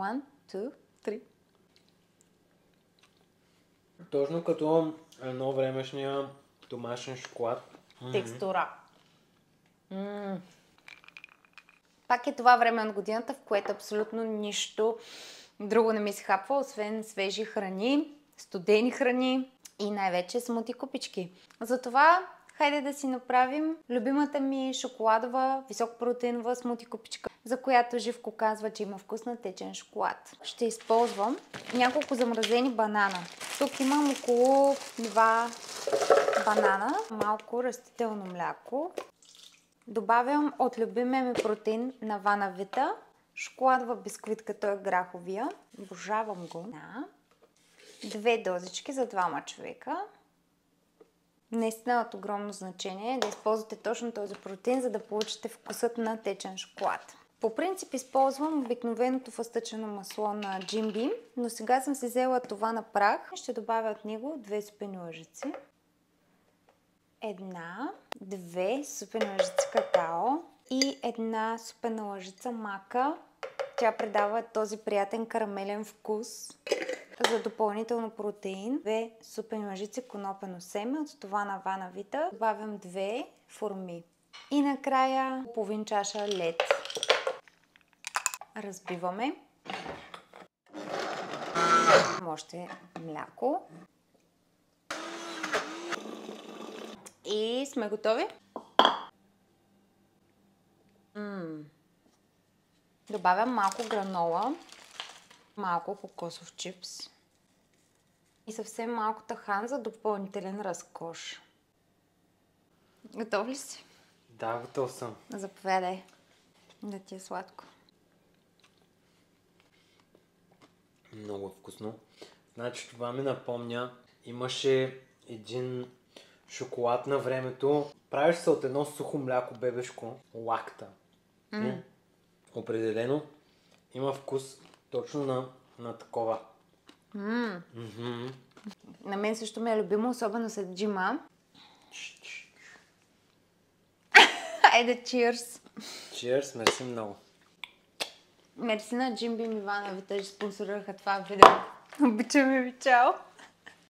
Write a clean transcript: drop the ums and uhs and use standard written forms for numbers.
One, two, three. Точно като едно времешния домашен шоколад. Текстура. Пак е това време от годината, в което абсолютно нищо друго не ми се хапва, освен свежи храни, студени храни и най-вече смути купички. Затова хайде да си направим любимата ми шоколадова, високопротеинова смути купичка, за която Живко казва, че има вкус на течен шоколад. Ще използвам няколко замразени банана. Тук имам около 2 банана, малко растително мляко. Добавям от любимия ми протеин на Ванавита, шоколадова бисквитка, той е граховия. Обожавам го. 2 дозички за 2 човека. Наистина от огромно значение е да използвате точно този протеин, за да получите вкусът на течен шоколад. По принцип използвам обикновеното фъстъчено масло на Jim Beam, но сега съм си взела това на прах. Ще добавя от него 2 супени лъжици. 2 супени лъжици какао и 1 супена лъжица мака. Тя придава този приятен карамелен вкус. За допълнително протеин 2 супени лъжици конопено семе от това на Ванавита. Добавям 2 форми. И накрая половин чаша лед. Разбиваме. Още мляко. И сме готови. Добавям малко гранола, малко кокосов чипс и съвсем малко тахан за допълнителен разкош. Готов ли си? Да, готов съм. Заповядай. Да ти е сладко. Много вкусно. Значи това ми напомня, имаше един шоколад на времето. Правиш се от едно сухо мляко бебешко, лакта. Определено има вкус точно на такова. На мен също ми е любимо, особено след джима. Айде, cheers! Cheers, мерси много. Мерси на Jim Beam и Ванавита, че спонсорираха това видео. Обичаме ви, чао!